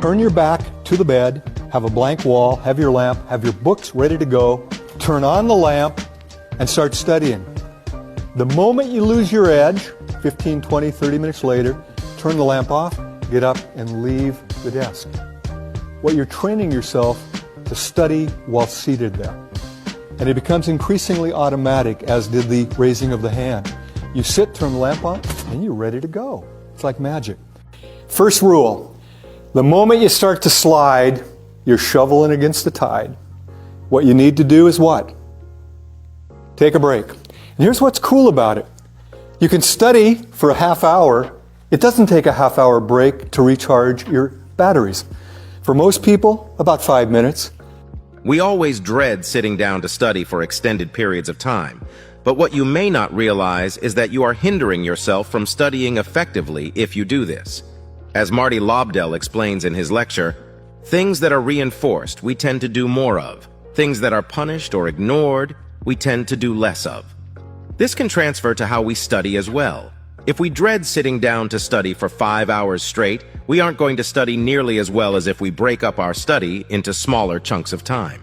Turn your back to the bed, have a blank wall, have your lamp, have your books ready to go, turn on the lamp, and start studying. The moment you lose your edge, 15, 20, 30 minutes later, turn the lamp off, get up, and leave the desk. What you're training yourself to study while seated there. And it becomes increasingly automatic, as did the raising of the hand. You sit, turn the lamp on, and you're ready to go. It's like magic. First rule, the moment you start to slide, you're shoveling against the tide. What you need to do is what? Take a break. And here's what's cool about it. You can study for a half hour. It doesn't take a half-hour break to recharge your batteries. For most people, about 5 minutes. We always dread sitting down to study for extended periods of time. But what you may not realize is that you are hindering yourself from studying effectively if you do this. As Marty Lobdell explains in his lecture, things that are reinforced we tend to do more of. Things that are punished or ignored we tend to do less of. This can transfer to how we study as well. If we dread sitting down to study for 5 hours straight, we aren't going to study nearly as well as if we break up our study into smaller chunks of time.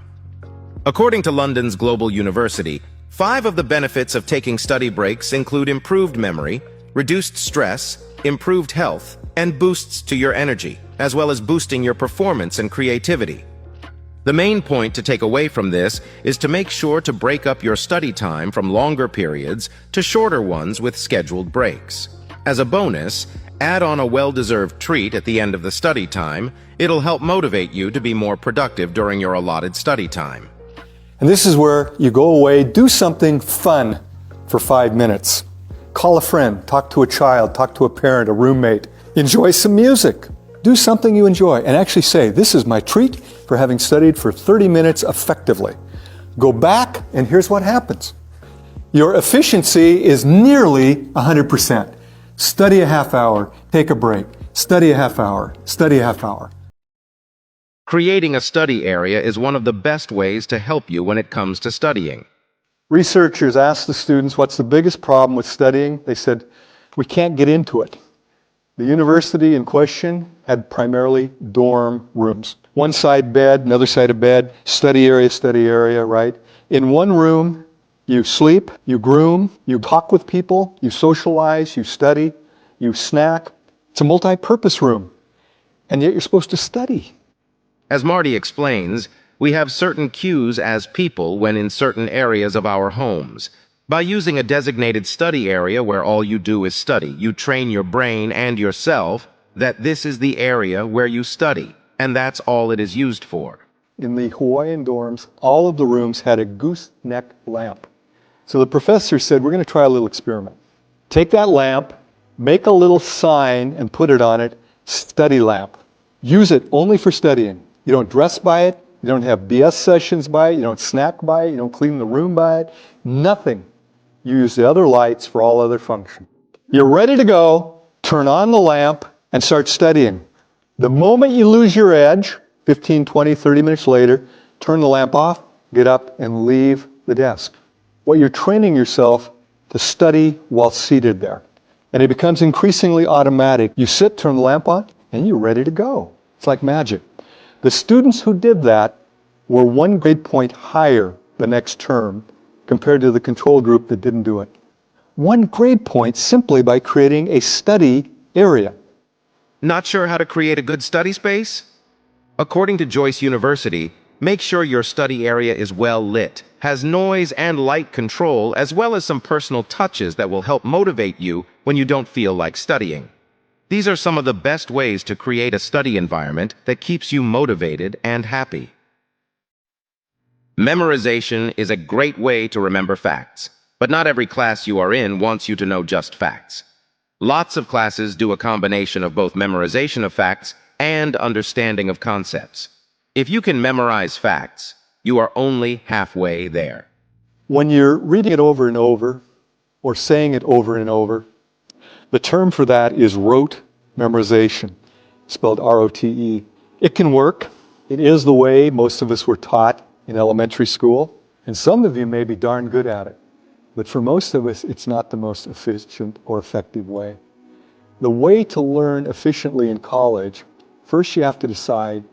According to London's Global University, 5 of the benefits of taking study breaks include improved memory, reduced stress, improved health, and boosts to your energy, as well as boosting your performance and creativity. The main point to take away from this is to make sure to break up your study time from longer periods to shorter ones with scheduled breaks. As a bonus, add on a well-deserved treat at the end of the study time. It'll help motivate you to be more productive during your allotted study time. And this is where you go away, do something fun for 5 minutes. Call a friend, talk to a child, talk to a parent, a roommate. Enjoy some music. Do something you enjoy and actually say, this is my treat for having studied for 30 minutes effectively. Go back and here's what happens. Your efficiency is nearly 100%. Study a half hour, take a break. Study a half hour, study a half hour. Creating a study area is one of the best ways to help you when it comes to studying. Researchers asked the students, what's the biggest problem with studying? They said, we can't get into it. The university in question had primarily dorm rooms. One side bed, another side of bed, study area, right? In one room, you sleep, you groom, you talk with people, you socialize, you study, you snack. It's a multi-purpose room. And yet you're supposed to study. As Marty explains, we have certain cues as people when in certain areas of our homes. By using a designated study area where all you do is study, you train your brain and yourself that this is the area where you study, and that's all it is used for. In the Hawaiian dorms, all of the rooms had a gooseneck lamp. So the professor said, we're going to try a little experiment. Take that lamp, make a little sign and put it on it, study lamp. Use it only for studying. You don't dress by it, you don't have BS sessions by it, you don't snack by it, you don't clean the room by it, nothing. You use the other lights for all other functions. You're ready to go, turn on the lamp, and start studying. The moment you lose your edge, 15, 20, 30 minutes later, turn the lamp off, get up, and leave the desk. What you're training yourself to study while seated there. And it becomes increasingly automatic. You sit, turn the lamp on, and you're ready to go. It's like magic. The students who did that were 1 grade point higher the next term compared to the control group that didn't do it. 1 grade point simply by creating a study area. Not sure how to create a good study space? According to Joyce University, make sure your study area is well lit, has noise and light control, as well as some personal touches that will help motivate you when you don't feel like studying. These are some of the best ways to create a study environment that keeps you motivated and happy. Memorization is a great way to remember facts, but not every class you are in wants you to know just facts. Lots of classes do a combination of both memorization of facts and understanding of concepts. If you can memorize facts, you are only halfway there. When you're reading it over and over, or saying it over and over, the term for that is rote memorization, spelled R-O-T-E. It can work. It is the way most of us were taught in elementary school, and some of you may be darn good at it. But for most of us, it's not the most efficient or effective way. The way to learn efficiently in college First, you have to decide,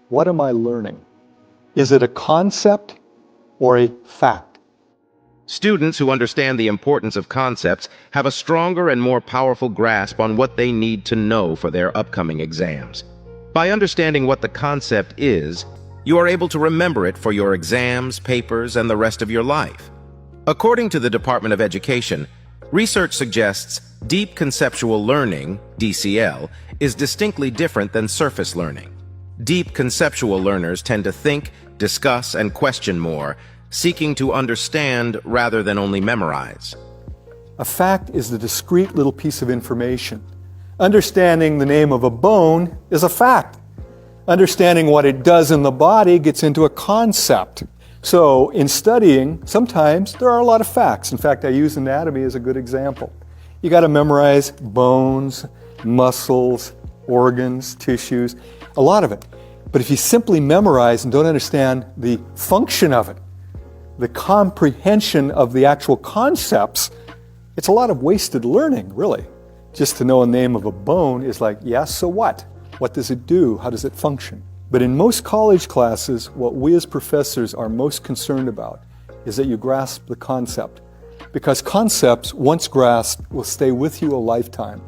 what am I learning? Is it a concept or a fact? Students who understand the importance of concepts have a stronger and more powerful grasp on what they need to know for their upcoming exams. By understanding what the concept is, you are able to remember it for your exams, papers, and the rest of your life. According to the Department of Education, research suggests deep conceptual learning, DCL, is distinctly different than surface learning. Deep conceptual learners tend to think, discuss, and question more, seeking to understand rather than only memorize. A fact is the discrete little piece of information. Understanding the name of a bone is a fact. Understanding what it does in the body gets into a concept. So in studying, sometimes there are a lot of facts. In fact, I use anatomy as a good example. You got to memorize bones, muscles, organs, tissues, a lot of it. But if you simply memorize and don't understand the function of it, the comprehension of the actual concepts, it's a lot of wasted learning, really. Just to know a name of a bone is like, yeah, so what? What does it do? How does it function? But in most college classes, what we as professors are most concerned about is that you grasp the concept. Because concepts, once grasped, will stay with you a lifetime.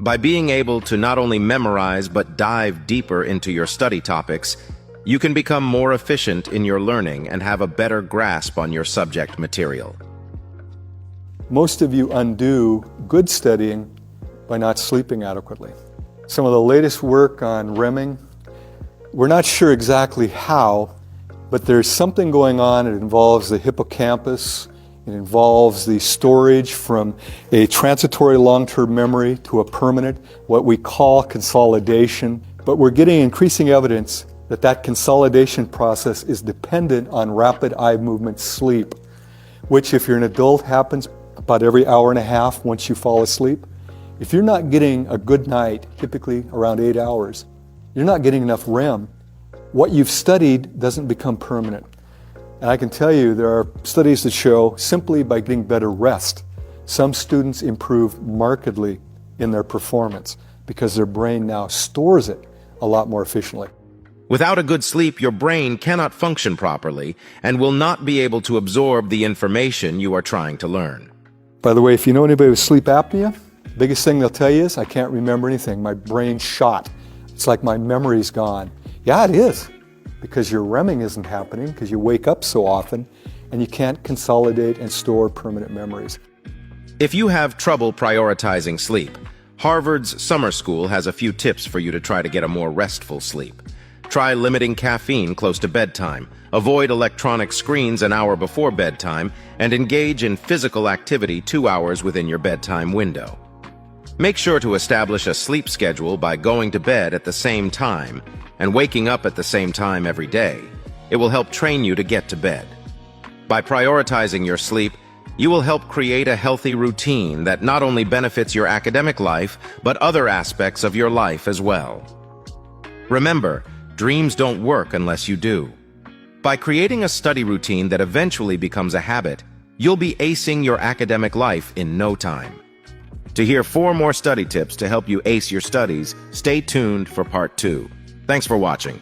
By being able to not only memorize but dive deeper into your study topics, you can become more efficient in your learning and have a better grasp on your subject material. Most of you undo good studying by not sleeping adequately. Some of the latest work on REMing, we're not sure exactly how, but there's something going on. It involves the hippocampus. It involves the storage from a transitory long-term memory to a permanent, what we call consolidation. But we're getting increasing evidence that consolidation process is dependent on rapid eye movement sleep, which if you're an adult happens about every hour and a half once you fall asleep. If you're not getting a good night, typically around 8 hours, you're not getting enough REM. What you've studied doesn't become permanent. And I can tell you there are studies that show simply by getting better rest, some students improve markedly in their performance because their brain now stores it a lot more efficiently. Without a good sleep, your brain cannot function properly and will not be able to absorb the information you are trying to learn. By the way, if you know anybody with sleep apnea, the biggest thing they'll tell you is, I can't remember anything. My brain's shot. It's like my memory's gone. Yeah, it is, because your REMing isn't happening because you wake up so often and you can't consolidate and store permanent memories. If you have trouble prioritizing sleep, Harvard's summer school has a few tips for you to try to get a more restful sleep. Try limiting caffeine close to bedtime, avoid electronic screens an hour before bedtime, and engage in physical activity 2 hours within your bedtime window. Make sure to establish a sleep schedule by going to bed at the same time and waking up at the same time every day. It will help train you to get to bed. By prioritizing your sleep, you will help create a healthy routine that not only benefits your academic life, but other aspects of your life as well. Remember, dreams don't work unless you do. By creating a study routine that eventually becomes a habit, you'll be acing your academic life in no time. To hear 4 more study tips to help you ace your studies, stay tuned for part 2. Thanks for watching.